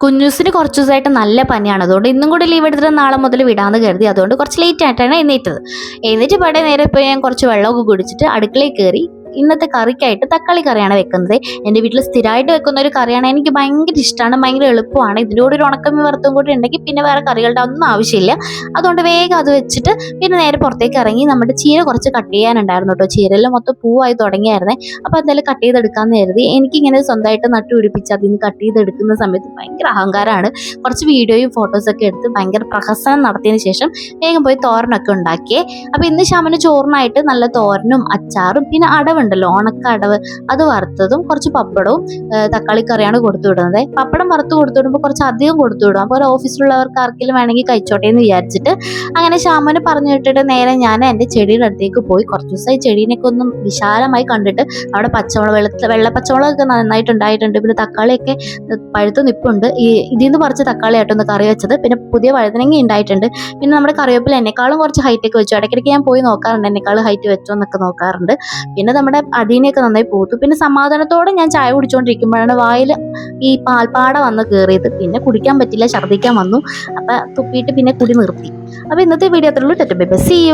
കുഞ്ഞൂസിന് കുറച്ച് ദിവസമായിട്ട് നല്ല പനിയാണ്. അതുകൊണ്ട് ഇന്നും കൂടി ലീവ് എടുത്തിട്ട് നാളെ മുതൽ വിടാമെന്ന് കരുതി. അതുകൊണ്ട് കുറച്ച് ലേറ്റ് ആയിട്ടാണ് എഴുന്നേറ്റത്. എഴുന്നേറ്റ് പാടെ നേരെ പോയി ഞാൻ കുറച്ച് വെള്ളമൊക്കെ കുടിച്ചിട്ട് അടുക്കളയിൽ കയറി. ഇന്നത്തെ കറിക്കായിട്ട് തക്കാളി കറിയാണ് വെക്കുന്നത്. എൻ്റെ വീട്ടിൽ സ്ഥിരമായിട്ട് വെക്കുന്ന ഒരു കറിയാണ്. എനിക്ക് ഭയങ്കര ഇഷ്ടമാണ്, ഭയങ്കര എളുപ്പമാണ്. ഇതിൻ്റെ കൂടെ ഒരു ഉണക്കമീൻ വറുത്തും കൂടി ഉണ്ടെങ്കിൽ പിന്നെ വേറെ കറികളുടെ ഒന്നും ആവശ്യമില്ല. അതുകൊണ്ട് വേഗം അത് വെച്ചിട്ട് പിന്നെ നേരെ പുറത്തേക്ക് ഇറങ്ങി. നമ്മുടെ ചീര കുറച്ച് കട്ട് ചെയ്യാനുണ്ടായിരുന്നു കേട്ടോ. ചീരയെല്ലാം മൊത്തം പൂവായി തുടങ്ങിയായിരുന്നേ. അപ്പോൾ എന്തായാലും കട്ട് ചെയ്തെടുക്കാമെന്ന് കരുതി. എനിക്കിങ്ങനെ സ്വന്തമായിട്ട് നട്ടുപിടിപ്പിച്ച് അതിൽ നിന്ന് കട്ട് ചെയ്തെടുക്കുന്ന സമയത്ത് ഭയങ്കര അഹങ്കാരമാണ്. കുറച്ച് വീഡിയോയും ഫോട്ടോസൊക്കെ എടുത്ത് ഭയങ്കര പ്രഹസനം നടത്തിയതിന് ശേഷം വേഗം പോയി തോരനൊക്കെ ഉണ്ടാക്കിയേ. അപ്പോൾ ഇന്ന് ശ്യാമിന് ചോറിനായിട്ട് നല്ല തോരനും അച്ചാറും പിന്നെ അടവുണ്ടല്ലോ, ഉണക്ക അടവ്, അത് വറുത്തതും കുറച്ച് പപ്പടവും തക്കാളി കറിയാണ് കൊടുത്തു വിടുന്നത്. പപ്പടം വറുത്ത് കൊടുത്തു വിടുമ്പോൾ കുറച്ച് അധികം കൊടുത്തു വിടും. അപ്പോൾ ഓഫീസിലുള്ളവർക്ക് ആർക്കെങ്കിലും വേണമെങ്കിൽ കഴിച്ചോട്ടെ എന്ന് വിചാരിച്ചിട്ട് അങ്ങനെ ശ്യാമിന് പറഞ്ഞു വിട്ടിട്ട് നേരെ ഞാൻ എൻ്റെ ചെടിയുടെ അടുത്തേക്ക് പോയി. കുറച്ച് ദിവസമായി ചെടീനൊക്കെ ഒന്നും വിശാലമായി കണ്ടിട്ട്. അവിടെ പച്ചമുളക്, വെള്ള പച്ചമുളകൊക്കെ നന്നായിട്ട് ഉണ്ടായിട്ടുണ്ട്. പിന്നെ തക്കാളിയൊക്കെ പഴുത്ത് നിൽപ്പുണ്ട്. ഇതിൽ നിന്ന് പറിച്ച് തക്കാളി ആയിട്ടൊന്ന് കറി വെച്ചത്. പിന്നെ പുതിയ വഴുതനങ്ങ ഉണ്ടായിട്ടുണ്ട്. പിന്നെ നമ്മുടെ കറിവേപ്പില എന്നെക്കാളും കുറച്ച് ഹൈറ്റൊക്കെ വെച്ചു. ഇടയ്ക്കിടയ്ക്ക് ഞാൻ പോയി നോക്കാറുണ്ട് എന്നെക്കാളും ഹൈറ്റ് വെച്ചോ എന്നൊക്കെ നോക്കാറുണ്ട്. പിന്നെ നമ്മുടെ അടീനെയൊക്കെ നന്നായി പൂത്തു. പിന്നെ സമാധാനത്തോടെ ഞാൻ ചായ കുടിച്ചുകൊണ്ടിരിക്കുമ്പോഴാണ് വായിൽ ഈ പാൽപ്പാട വന്ന് കയറിയത്. പിന്നെ കുടിക്കാൻ പറ്റില്ല, ഛർദ്ദിക്കാൻ വന്നു. അപ്പം തുപ്പിയിട്ട് പിന്നെ കുടി നിർത്തി. അപ്പോൾ ഇന്നത്തെ വീഡിയോ അത്രയുള്ളൂ. Tata bye bye, see U.